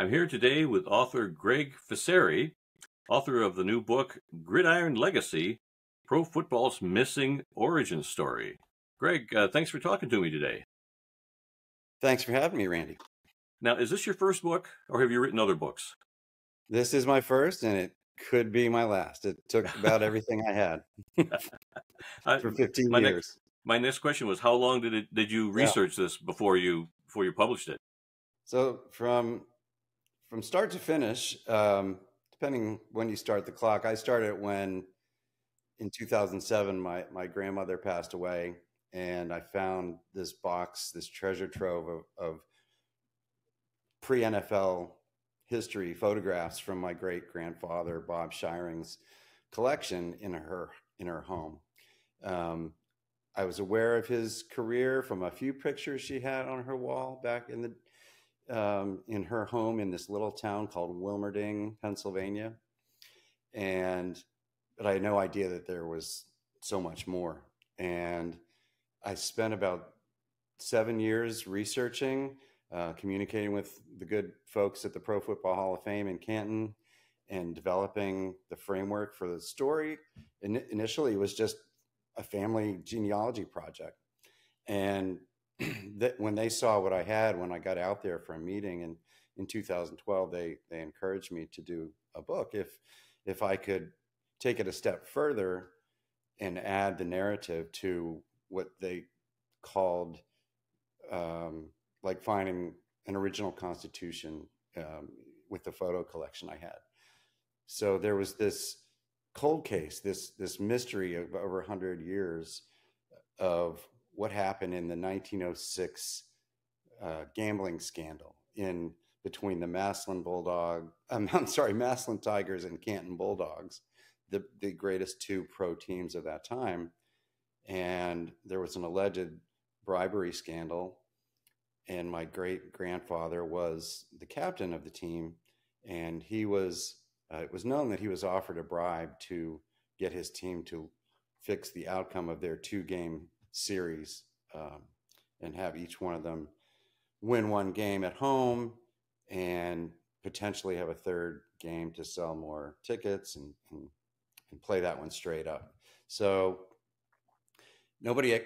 I'm here today with author Gregg Ficery, author of the new book, Gridiron Legacy, Pro Football's Missing Origin Story. Greg, thanks for talking to me today. Thanks for having me, Randy. Now, is this your first book, or have you written other books? This is my first, and it could be my last. It took about everything I had for 15 my years. next question was, how long did you Yeah. research this before you published it? So from start to finish, depending when you start the clock, I started when in 2007 my grandmother passed away, and I found this box, this treasure trove of pre-NFL history photographs from my great grandfather Bob Shiring's collection in her home. I was aware of his career from a few pictures she had on her wall back in her home in this little town called Wilmerding, Pennsylvania, but I had no idea that there was so much more. And I spent about 7 years researching, communicating with the good folks at the Pro Football Hall of Fame in Canton, and developing the framework for the story. Initially, it was just a family genealogy project. And when they saw what I had when I got out there for a meeting in 2012, they encouraged me to do a book if I could take it a step further and add the narrative to what they called like finding an original constitution with the photo collection I had. So there was this cold case, this mystery of over 100 years of what happened in the 1906 gambling scandal between the Massillon Tigers and Canton Bulldogs, the greatest two pro teams of that time. And there was an alleged bribery scandal, and my great grandfather was the captain of the team, and it was known that he was offered a bribe to get his team to fix the outcome of their 2-game series, and have each one of them win one game at home and potentially have a third game to sell more tickets and play that one straight up. So nobody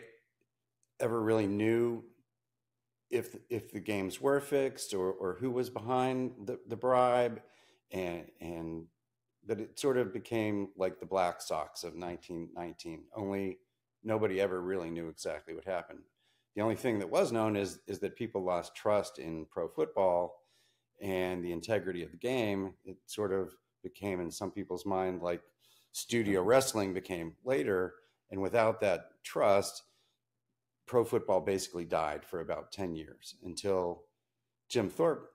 ever really knew if the games were fixed or who was behind the bribe, and that it sort of became like the Black Sox of 1919, only nobody ever really knew exactly what happened. The only thing that was known is that people lost trust in pro football and the integrity of the game. It sort of became, in some people's mind, like studio wrestling became later. And without that trust, pro football basically died for about 10 years until Jim Thorpe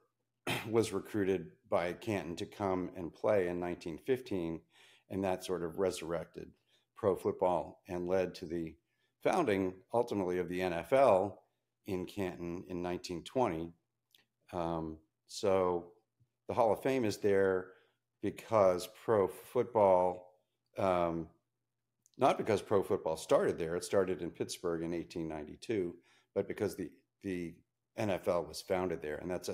was recruited by Canton to come and play in 1915. And that sort of resurrected pro football and led to the founding, ultimately, of the NFL in Canton in 1920. So the Hall of Fame is there because pro football, not because pro football started there. It started in Pittsburgh in 1892, but because the NFL was founded there. And that's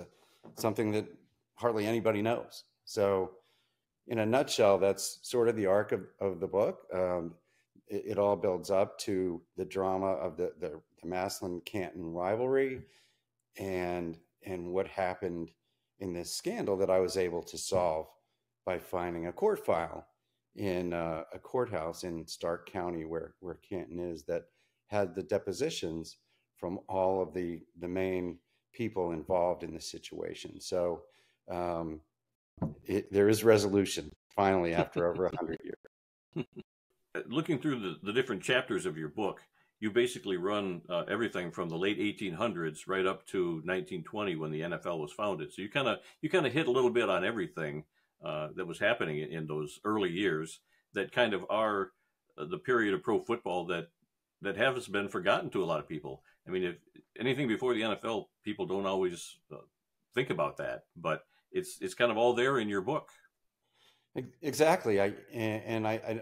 something that hardly anybody knows. So in a nutshell, that's sort of the arc of the book. It all builds up to the drama of the Massillon-Canton rivalry and what happened in this scandal that I was able to solve by finding a court file in a courthouse in Stark County where Canton is, that had the depositions from all of the main people involved in the situation. So there is resolution finally after over 100 years. Looking through the different chapters of your book, you basically run everything from the late 1800s right up to 1920 when the NFL was founded. So you kind of hit a little bit on everything that was happening in those early years that kind of are the period of pro football that has been forgotten to a lot of people. I mean, if anything before the NFL, people don't always think about that, but it's kind of all there in your book. Exactly. I'm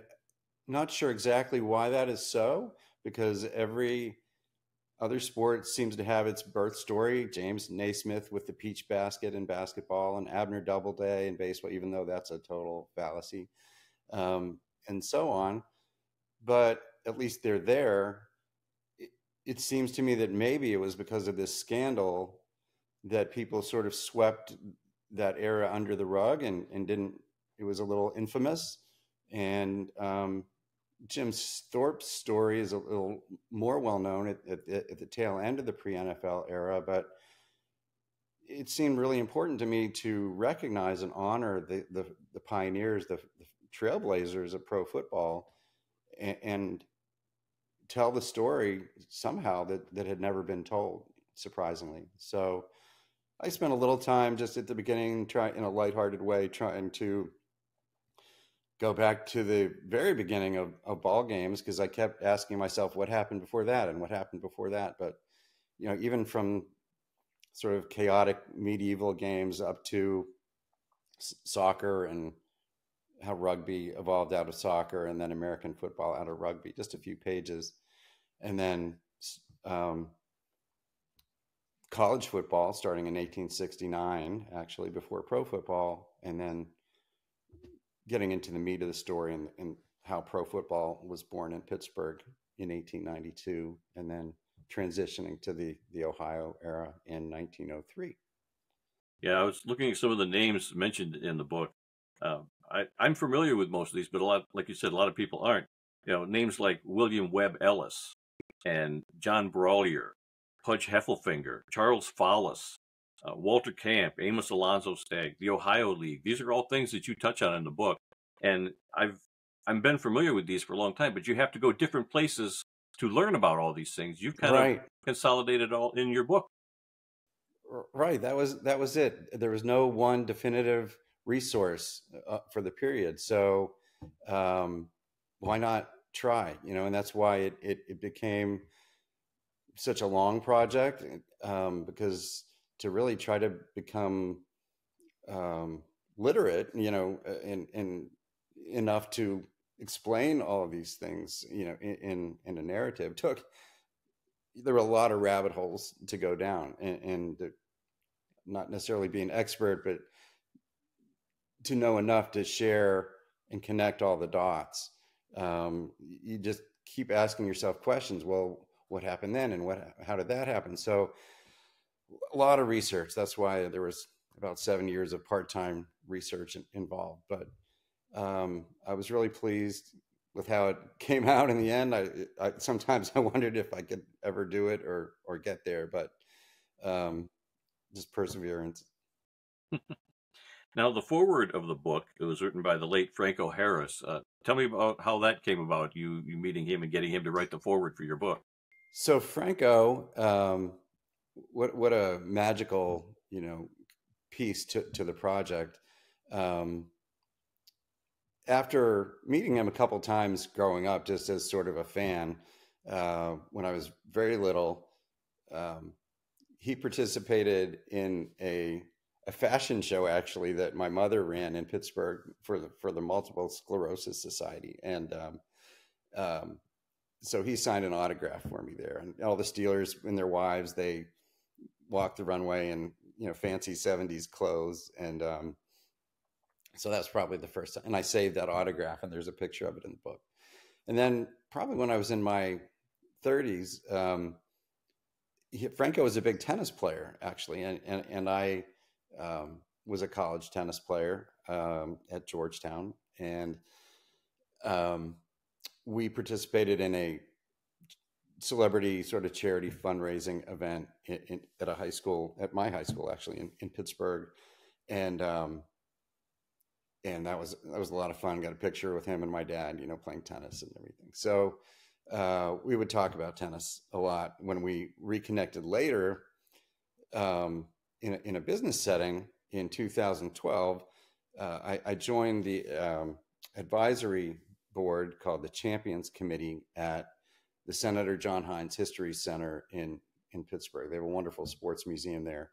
not sure exactly why that is so, because every other sport seems to have its birth story. James Naismith with the peach basket in basketball, and Abner Doubleday in baseball, even though that's a total fallacy, and so on. But at least they're there. It seems to me that maybe it was because of this scandal that people sort of swept that era under the rug and didn't, it was a little infamous. And Jim Thorpe's story is a little more well known at the tail end of the pre-NFL era, but it seemed really important to me to recognize and honor the pioneers, the trailblazers of pro football, and tell the story somehow that had never been told, surprisingly. So I spent a little time just at the beginning, in a lighthearted way, trying to go back to the very beginning of ball games, because I kept asking myself what happened before that and what happened before that. But, even from sort of chaotic medieval games up to soccer, and how rugby evolved out of soccer, and then American football out of rugby, just a few pages. And then college football starting in 1869, actually, before pro football, and then getting into the meat of the story and how pro football was born in Pittsburgh in 1892, and then transitioning to the Ohio era in 1903. Yeah, I was looking at some of the names mentioned in the book. I'm familiar with most of these, but a lot, like you said, a lot of people aren't. Names like William Webb Ellis and John Brawlier, Pudge Heffelfinger, Charles Follis, Walter Camp, Amos Alonzo Stagg, the Ohio League. These are all things that you touch on in the book. And I've been familiar with these for a long time, but you have to go different places to learn about all these things. You've kind of consolidated all in your book. Right. That was it. There was no one definitive resource for the period. So why not try? And that's why it became such a long project, because to really try to become literate, and enough to explain all of these things, in a narrative, there were a lot of rabbit holes to go down, and not necessarily be an expert, but to know enough to share and connect all the dots. You just keep asking yourself questions. Well, what happened then, and how did that happen? So a lot of research. That's why there was about 7 years of part-time research involved. But I was really pleased with how it came out in the end. I sometimes I wondered if I could ever do it or get there, but just perseverance. Now, the foreword of the book, it was written by the late Franco Harris. Tell me about how that came about, you meeting him and getting him to write the foreword for your book. So Franco, what a magical, piece to the project. After meeting him a couple times growing up, just as sort of a fan, when I was very little, he participated in a fashion show, actually, that my mother ran in Pittsburgh for the Multiple Sclerosis Society. And so he signed an autograph for me there. And all the Steelers and their wives, they walked the runway in, fancy 70s clothes. And so that's probably the first time. And I saved that autograph, and there's a picture of it in the book. And then probably when I was in my 30s, Franco was a big tennis player, actually. And I was a college tennis player at Georgetown. And we participated in a celebrity sort of charity fundraising event at a high school, at my high school, actually, in Pittsburgh. And that was a lot of fun. Got a picture with him and my dad, playing tennis and everything. So we would talk about tennis a lot. When we reconnected later, in a business setting in 2012, I joined the advisory board called the Champions Committee at the Senator John Heinz History Center in Pittsburgh. They have a wonderful sports museum there.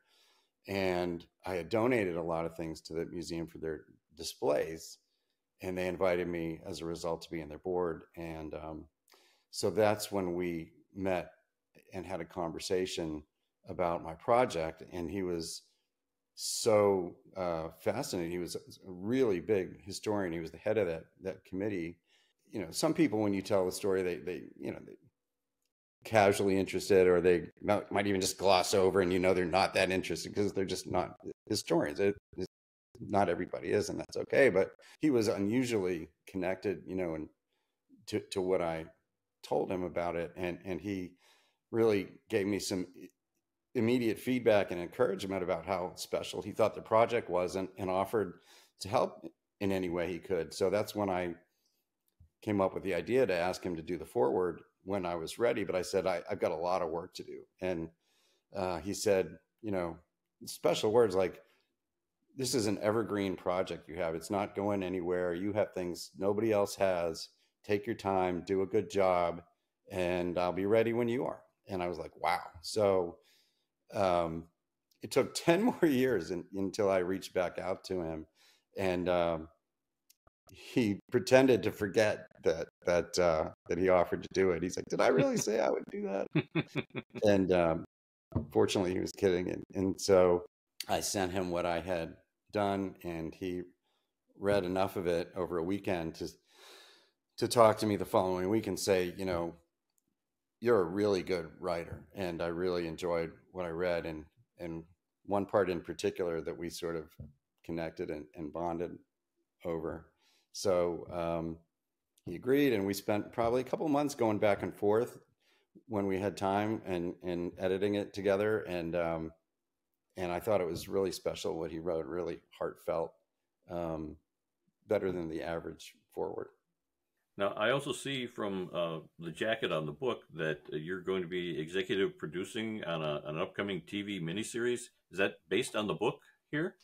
And I had donated a lot of things to the museum for their displays, and they invited me as a result to be on their board. And so that's when we met and had a conversation about my project. And he was so fascinated. He was a really big historian. He was the head of that committee. You know, some people, when you tell the story, they casually interested, or they might even just gloss over, and they're not that interested because they're just not historians. Not everybody is, and that's okay. But he was unusually connected, and to what I told him about it, and he really gave me some immediate feedback and encouragement about how special he thought the project was, and offered to help in any way he could. So that's when I came up with the idea to ask him to do the foreword when I was ready. But I said, I've got a lot of work to do. And he said, special words like, this is an evergreen project you have. It's not going anywhere. You have things nobody else has. Take your time, do a good job, and I'll be ready when you are. And I was like, wow. So it took 10 more years until I reached back out to him. And he pretended to forget that he offered to do it. He's like, did I really say I would do that? And fortunately, he was kidding. And so I sent him what I had done, and he read enough of it over a weekend to talk to me the following week and say, you're a really good writer, and I really enjoyed what I read, and one part in particular that we sort of connected and bonded over. So he agreed, and we spent probably a couple of months going back and forth when we had time and editing it together. And I thought it was really special what he wrote, really heartfelt, better than the average forward. Now, I also see from the jacket on the book that you're going to be executive producing on an upcoming TV miniseries. Is that based on the book here?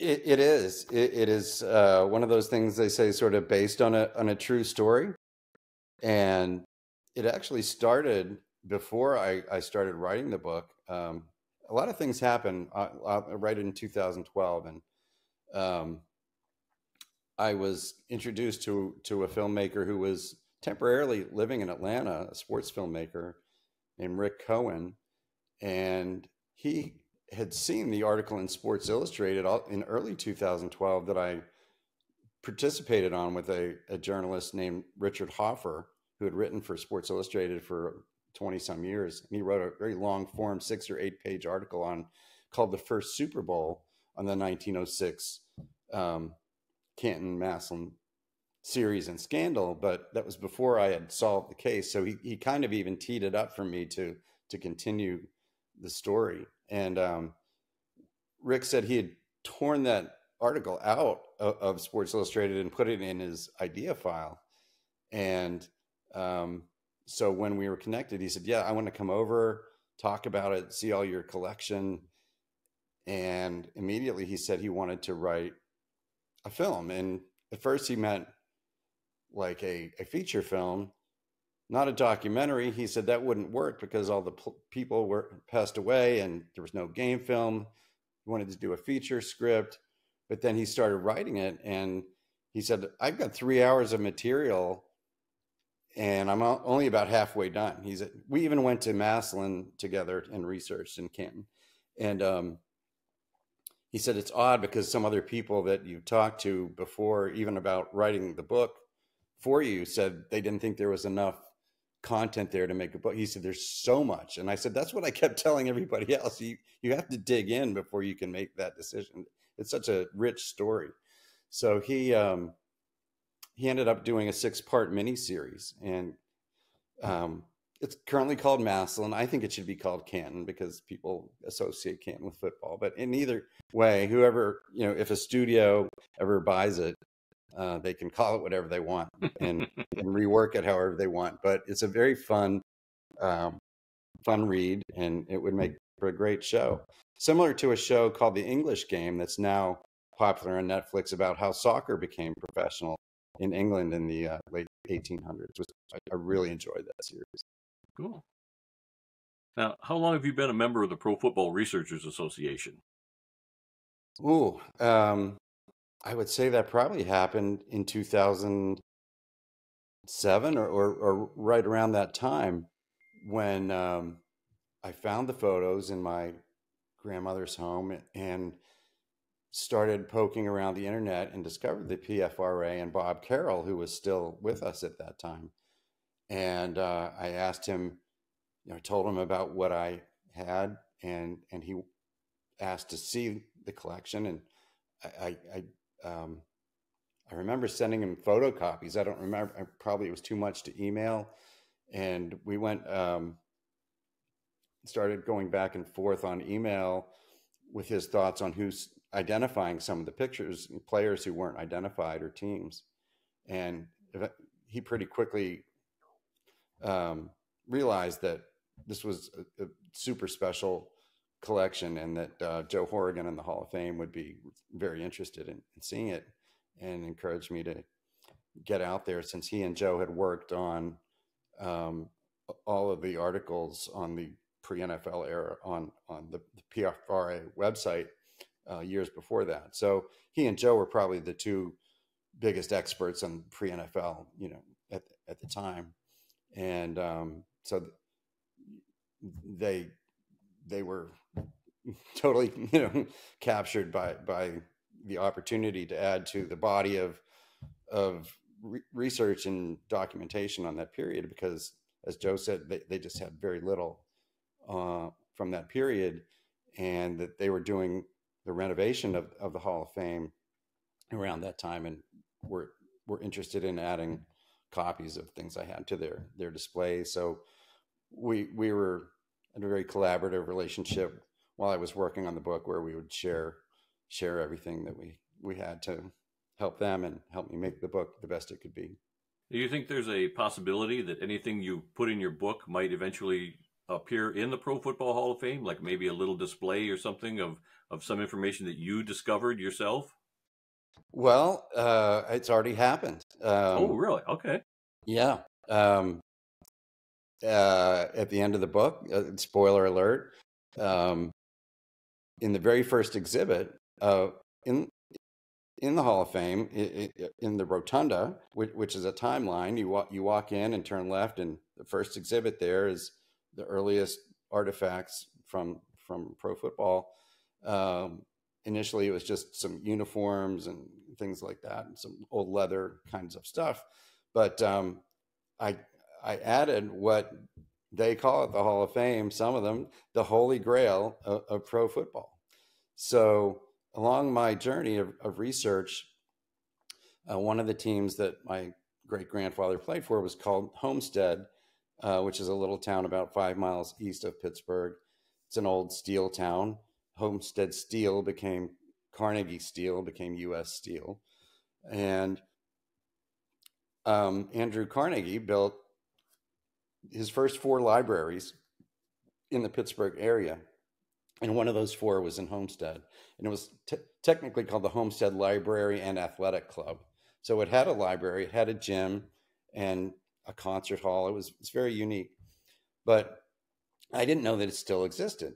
It is. It is one of those things they say sort of based on a true story. And it actually started before I started writing the book. A lot of things happened right in 2012. And I was introduced to a filmmaker who was temporarily living in Atlanta, a sports filmmaker named Rick Cohen. And he had seen the article in Sports Illustrated in early 2012 that I participated on with a journalist named Richard Hoffer, who had written for Sports Illustrated for 20 some years. And he wrote a very long form, 6 or 8 page article called The First Super Bowl on the 1906 Canton Massillon series and scandal. But that was before I had solved the case. So he kind of even teed it up for me to continue the story. And Rick said he had torn that article out of Sports Illustrated and put it in his idea file. And so when we were connected, he said, yeah, I want to come over, talk about it, see all your collection. And immediately he said he wanted to write a film. And at first he meant like a feature film, not a documentary. He said that wouldn't work because all the people were passed away and there was no game film. He wanted to do a feature script, but then he started writing it, and he said, I've got 3 hours of material and I'm only about halfway done. He said, we even went to Massillon together and researched in Canton. And he said, it's odd because some other people that you talked to before, even about writing the book for you, said they didn't think there was enough content there to make a book. He said, there's so much. And I said, that's what I kept telling everybody else. You have to dig in before you can make that decision. It's such a rich story. So he ended up doing a 6-part miniseries, and it's currently called Massillon. I think it should be called Canton because people associate Canton with football. But in either way, whoever, if a studio ever buys it, they can call it whatever they want and rework it however they want. But it's a very fun read, and it would make for a great show. Similar to a show called The English Game that's now popular on Netflix about how soccer became professional in England in the late 1800s. I really enjoyed that series. Cool. Now, how long have you been a member of the Pro Football Researchers Association? Ooh, I would say that probably happened in 2007 or right around that time, when I found the photos in my grandmother's home and started poking around the internet and discovered the PFRA and Bob Carroll, who was still with us at that time. And I asked him, I told him about what I had, and he asked to see the collection. And I remember sending him photocopies. I don't remember, probably it was too much to email. And we went, started going back and forth on email with his thoughts on who's identifying some of the pictures, players who weren't identified or teams. And he pretty quickly realized that this was a super special collection, and that Joe Horrigan and the Hall of Fame would be very interested in seeing it, and encouraged me to get out there, since he and Joe had worked on all of the articles on the pre-NFL era on the PFRA website years before that. So he and Joe were probably the two biggest experts on pre-NFL, at the time. And so they were totally, captured by the opportunity to add to the body of research and documentation on that period, because, as Joe said, they just had very little from that period, and that they were doing the renovation of the Hall of Fame around that time, and were interested in adding copies of things I had to their display. So we were in a very collaborative relationship while I was working on the book, where we would share everything that we had to help them and help me make the book the best it could be. Do you think there's a possibility that anything you put in your book might eventually appear in the Pro Football Hall of Fame, like maybe a little display or something of some information that you discovered yourself? Well, it's already happened. Oh, really? Okay. Yeah. At the end of the book, spoiler alert, in the very first exhibit in the Hall of Fame, in the rotunda, which is a timeline, you walk in and turn left, and the first exhibit there is the earliest artifacts from pro football. Initially, it was just some uniforms and things like that, and some old leather kinds of stuff. But I added what they call it the Hall of Fame, some of them, the holy grail of pro football. So along my journey of research, one of the teams that my great-grandfather played for was called Homestead, which is a little town about 5 miles east of Pittsburgh. It's an old steel town. Homestead Steel became Carnegie Steel, became U.S. Steel. And Andrew Carnegie built his first 4 libraries in the Pittsburgh area. And one of those 4 was in Homestead. And it was technically called the Homestead Library and Athletic Club. So it had a library, it had a gym, and a concert hall. It's very unique. But I didn't know that it still existed.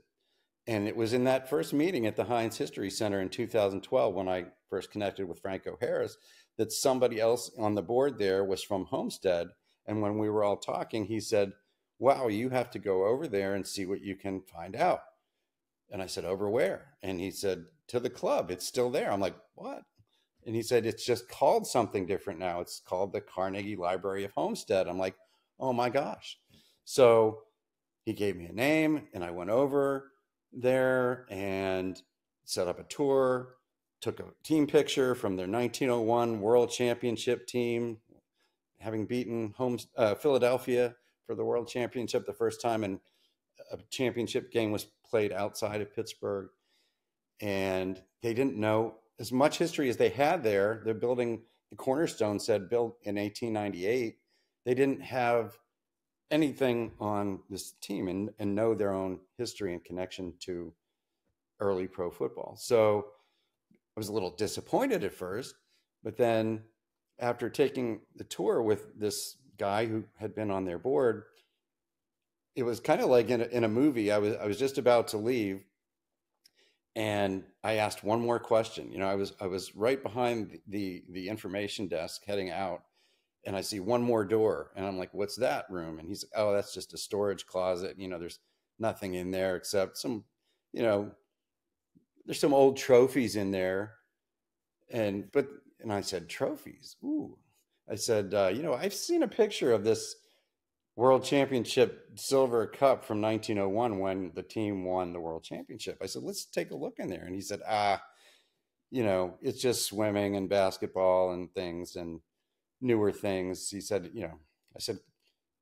And it was in that first meeting at the Heinz History Center in 2012, when I first connected with Franco Harris, that somebody else on the board there was from Homestead. And when we were all talking, he said, "Wow, you have to go over there and see what you can find out." And I said, "Over where?" And he said, "To the club. It's still there." I'm like, "What?" And he said, "It's just called something different now. It's called the Carnegie Library of Homestead." I'm like, "Oh my gosh." So he gave me a name, and I went over there and set up a tour, took a team picture from their 1901 World Championship team, having beaten Philadelphia for the World Championship the first time, and a championship game was played outside of Pittsburgh. And they didn't know as much history as they had there. They're building, the cornerstone said built in 1898. They didn't have anything on this team and know their own history and connection to early pro football. So I was a little disappointed at first, but then after taking the tour with this guy who had been on their board, it was kind of like in a movie. I was just about to leave, and I asked one more question. I was right behind the information desk heading out, and I see one more door, and I'm like, what's that room? And he's like, oh, that's just a storage closet. There's nothing in there except some, you know, there's some old trophies in there. And I said, trophies? Ooh. I said, I've seen a picture of this World Championship silver cup from 1901 when the team won the World Championship. I said, let's take a look in there. And he said, it's just swimming and basketball and things and newer things. He said, I said,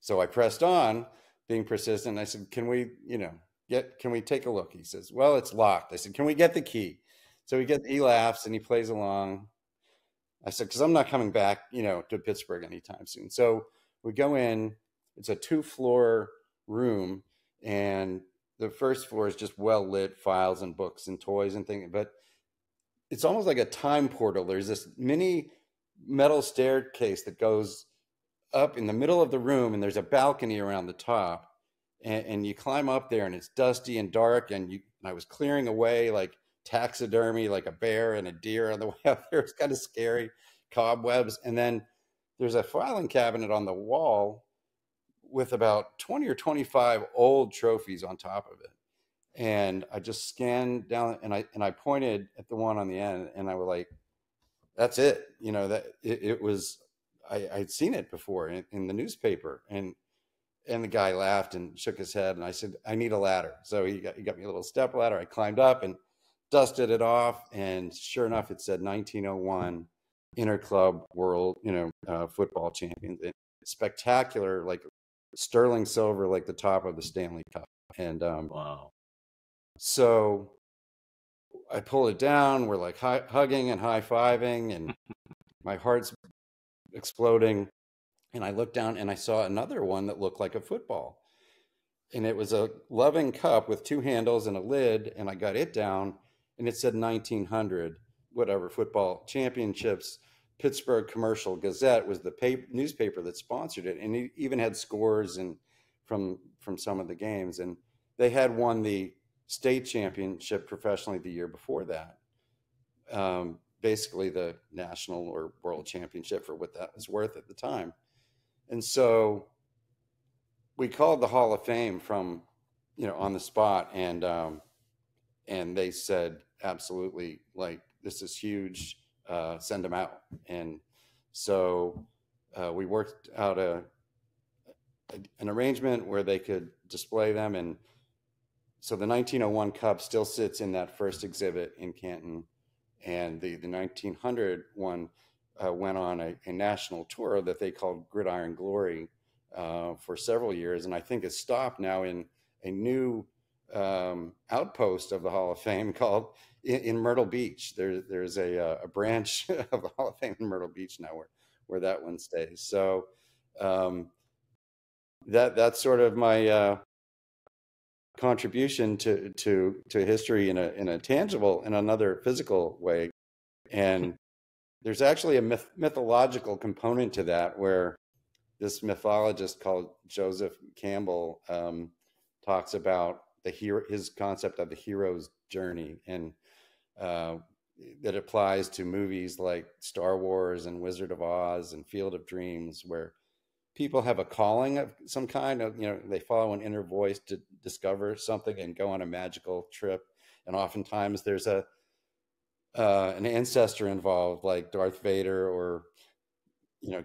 so I pressed on, being persistent. I said, can we take a look? He says, well, it's locked. I said, can we get the key? So he laughs and he plays along. I said, because I'm not coming back, to Pittsburgh anytime soon. So we go in. It's a 2-floor room, and the first floor is just well lit, files and books and toys and things. But it's almost like a time portal. There's this mini metal staircase that goes up in the middle of the room, and there's a balcony around the top. And you climb up there, and it's dusty and dark. And I was clearing away like taxidermy, like a bear and a deer on the way up there. It's kind of scary, cobwebs. And then there's a filing cabinet on the wall with about 20 or 25 old trophies on top of it. And I just scanned down, and I pointed at the one on the end, and I was like, that's it. That it was, I'd seen it before in the newspaper. And the guy laughed and shook his head, and I said, I need a ladder. So he got me a little step ladder. I climbed up and dusted it off, and sure enough, it said 1901 Interclub World, football champions. Spectacular, like sterling silver, like the top of the Stanley Cup. And wow. So I pull it down. We're like hugging and high-fiving, and my heart's exploding. And I looked down, and I saw another one that looked like a football. And it was a loving cup with 2 handles and a lid. And I got it down, and it said 1900, whatever, football championships. Pittsburgh Commercial Gazette was the newspaper that sponsored it. And it even had scores and from some of the games. And they had won the state championship professionally the year before that. Basically the national or world championship for what that was worth at the time. And so we called the Hall of Fame from, on the spot, and they said, absolutely, like, this is huge, send them out. And so we worked out an arrangement where they could display them. And so the 1901 Cup still sits in that first exhibit in Canton, and the 1900 one went on a national tour that they called Gridiron Glory for several years, and I think it's stopped now in a new outpost of the Hall of Fame called in Myrtle Beach. There's a branch of the Hall of Fame in Myrtle Beach now where that one stays. So that's sort of my contribution to history in a tangible and another physical way. And there's actually a mythological component to that, where this mythologist called Joseph Campbell talks about his concept of the hero's journey, and that applies to movies like Star Wars and Wizard of Oz and Field of Dreams, where people have a calling of some kind of, they follow an inner voice to discover something and go on a magical trip. And oftentimes there's an ancestor involved, like Darth Vader or,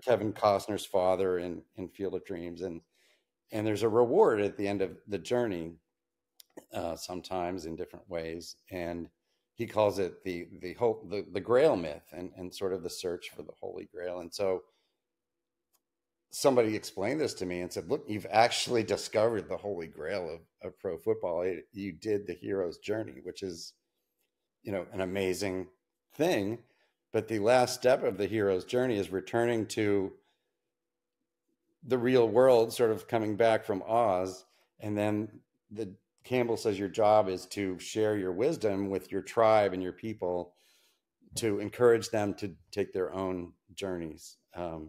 Kevin Costner's father in Field of Dreams. And there's a reward at the end of the journey, sometimes in different ways. And he calls it the Grail myth, and sort of the search for the Holy Grail. And so somebody explained this to me and said, look, you've actually discovered the Holy Grail of pro football. You did the hero's journey, which is, an amazing thing. But the last step of the hero's journey is returning to the real world, sort of coming back from Oz. And then Campbell says your job is to share your wisdom with your tribe and your people, to encourage them to take their own journeys,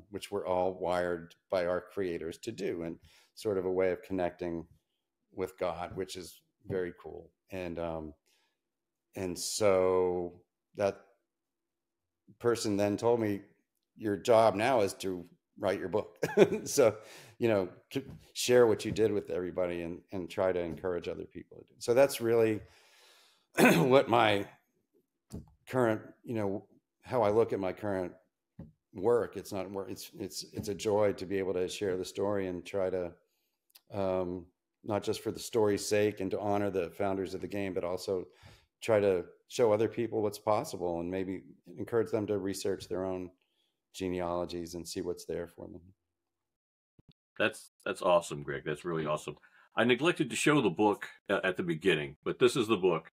which we're all wired by our creators to do, and sort of a way of connecting with God, which is very cool. And so that person then told me, your job now is to write your book. So, share what you did with everybody and try to encourage other people to do. So that's really what my current, how I look at my current work. It's not work. It's a joy to be able to share the story and try to, not just for the story's sake and to honor the founders of the game, but also try to show other people what's possible and maybe encourage them to research their own genealogies and see what's there for them. That's awesome, Greg. That's really awesome. I neglected to show the book at the beginning, but this is the book,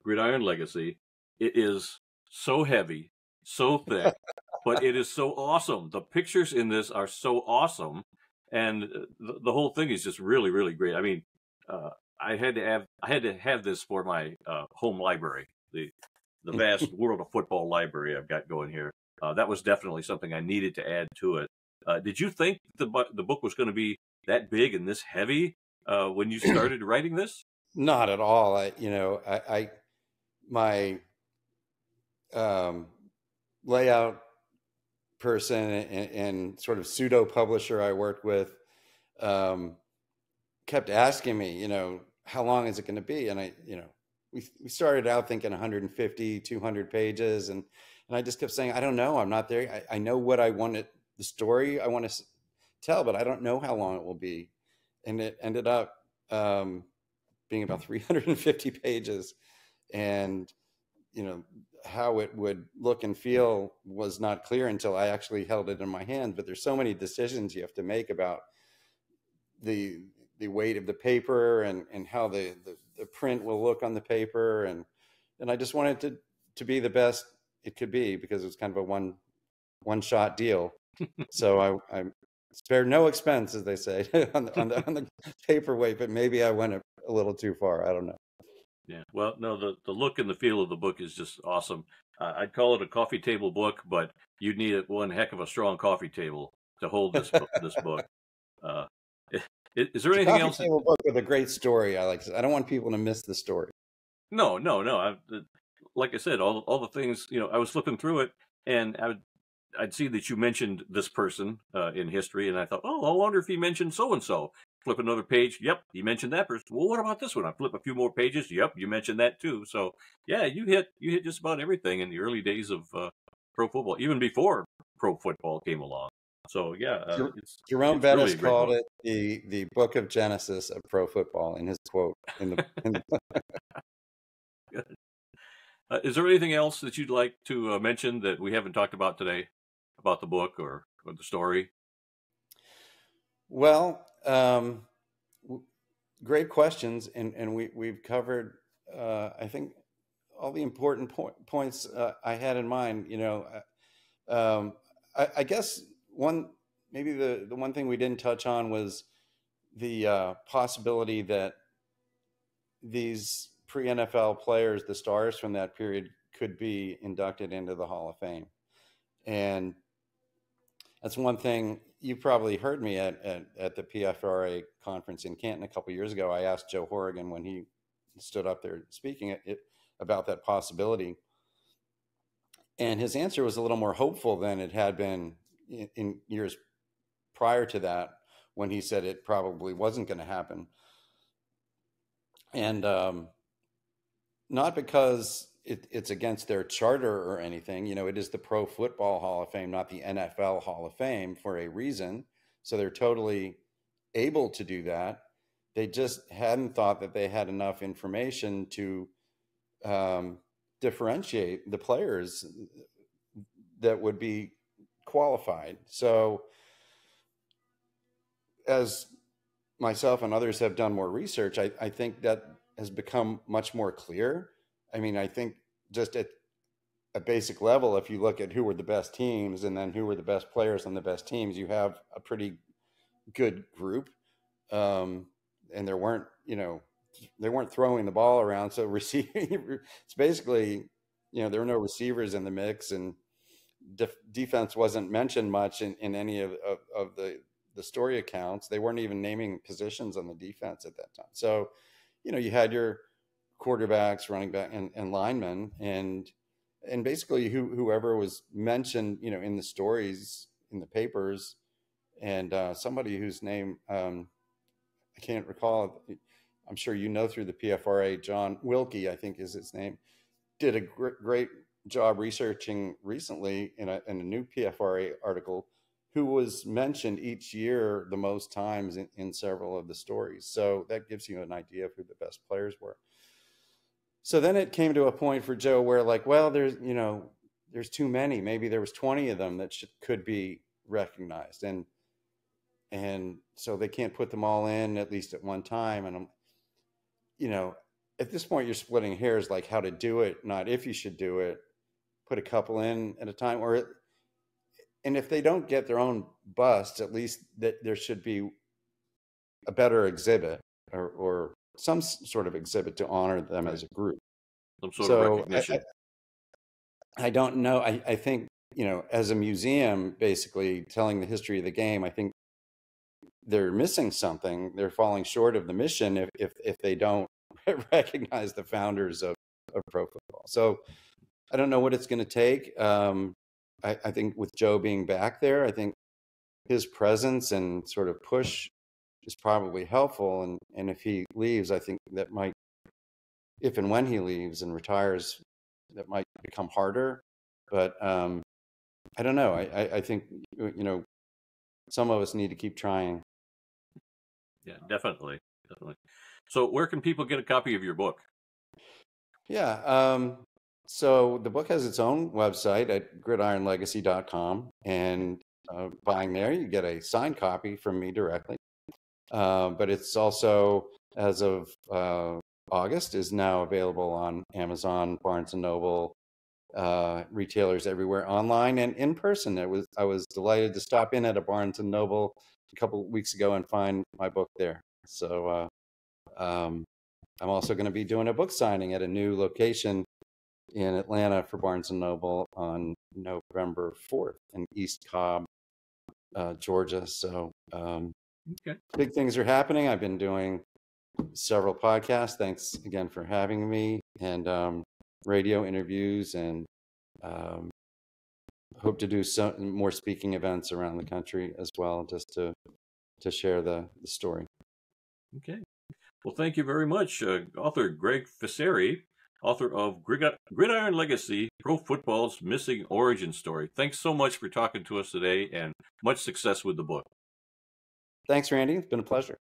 Gridiron Legacy. It is so heavy, so thick, but it is so awesome. The pictures in this are so awesome, and the whole thing is just really, really great. I mean, I had to have this for my home library, the vast World of Football library I've got going here. That was definitely something I needed to add to it. Did you think the book was going to be that big and this heavy when you started writing this? Not at all. My layout person and sort of pseudo publisher I worked with kept asking me, how long is it going to be? And we started out thinking 150, 200 pages. And I just kept saying, I don't know. I'm not there. I know what I wanted, the story I want to tell, but I don't know how long it will be. And it ended up being about 350 pages. And, how it would look and feel was not clear until I actually held it in my hand. But there's so many decisions you have to make about the weight of the paper and how the print will look on the paper. And I just wanted it to be the best it could be because it was kind of a one shot deal. So I spared no expense, as they say, on the paperweight, but maybe I went a little too far. I don't know. Yeah, well, no, the look and the feel of the book is just awesome. I'd call it a coffee table book, but you'd need one heck of a strong coffee table to hold this book. Is there anything else? Table book with a great story. I like. I don't want people to miss the story. No. Like I said, all the things. I was flipping through it, and I'd see that you mentioned this person in history, and I thought, I wonder if he mentioned so and so. Flip another page. Yep, you mentioned that person. Well, what about this one? I flip a few more pages. Yep, you mentioned that too. So yeah, you hit just about everything in the early days of pro football, even before pro football came along. So yeah, Jerome Bettis really called it the Book of Genesis of pro football in his quote in the. Good. Is there anything else that you'd like to mention that we haven't talked about today about the book or the story? Well, great questions, and we've covered I think all the important points I had in mind. I guess maybe the one thing we didn't touch on was the possibility that these pre-NFL players, the stars from that period, could be inducted into the Hall of Fame. And that's one thing you probably heard me at the PFRA conference in Canton a couple of years ago. I asked Joe Horrigan when he stood up there speaking about that possibility. And his answer was a little more hopeful than it had been in years prior to that, when he said it probably wasn't going to happen. And not because it's against their charter or anything. It is the Pro Football Hall of Fame, not the NFL Hall of Fame, for a reason. So they're totally able to do that. They just hadn't thought that they had enough information to differentiate the players that would be qualified. So as myself and others have done more research, I think that has become much more clear. I mean, I think just at a basic level, if you look at who were the best teams and then who were the best players on the best teams, you have a pretty good group. And they weren't throwing the ball around. So it's basically, there were no receivers in the mix, and defense wasn't mentioned much in any of the story accounts. They weren't even naming positions on the defense at that time. So, you had your quarterbacks, running back, and linemen, and basically whoever was mentioned, in the stories in the papers and somebody whose name I can't recall. I'm sure you know through the PFRA, John Wilkie, I think is his name, did a great job researching recently in a new PFRA article, who was mentioned each year the most times in several of the stories. So that gives you an idea of who the best players were. So then it came to a point for Joe where, like, well, there's too many. Maybe there was 20 of them that could be recognized. And so they can't put them all in at least at one time. And at this point you're splitting hairs, like how to do it, not if you should do it. Put a couple in at a time, and if they don't get their own bust, at least that there should be a better exhibit or some sort of exhibit to honor them as a group. Some sort of recognition. I don't know. I think, as a museum, basically telling the history of the game, I think they're missing something. They're falling short of the mission if they don't recognize the founders of pro football. So I don't know what it's going to take. I think with Joe being back there, I think his presence and sort of push is probably helpful. And if he leaves, I think that might, if and when he leaves and retires, that might become harder. But I don't know. I think, some of us need to keep trying. Yeah, definitely. So where can people get a copy of your book? Yeah. So the book has its own website at gridironlegacy.com, and buying there, you get a signed copy from me directly. But it's also, as of August, is now available on Amazon, Barnes & Noble, retailers everywhere, online and in person. I was delighted to stop in at a Barnes & Noble a couple of weeks ago and find my book there. So I'm also going to be doing a book signing at a new location in Atlanta for Barnes & Noble on November 4th in East Cobb, Georgia. So big things are happening. I've been doing several podcasts. Thanks again for having me, and radio interviews, and hope to do some more speaking events around the country as well, just to share the story. Okay. Well, thank you very much, author Gregg Ficery, author of Gridiron Legacy, Pro Football's Missing Origin Story. Thanks so much for talking to us today, and much success with the book. Thanks, Randy. It's been a pleasure.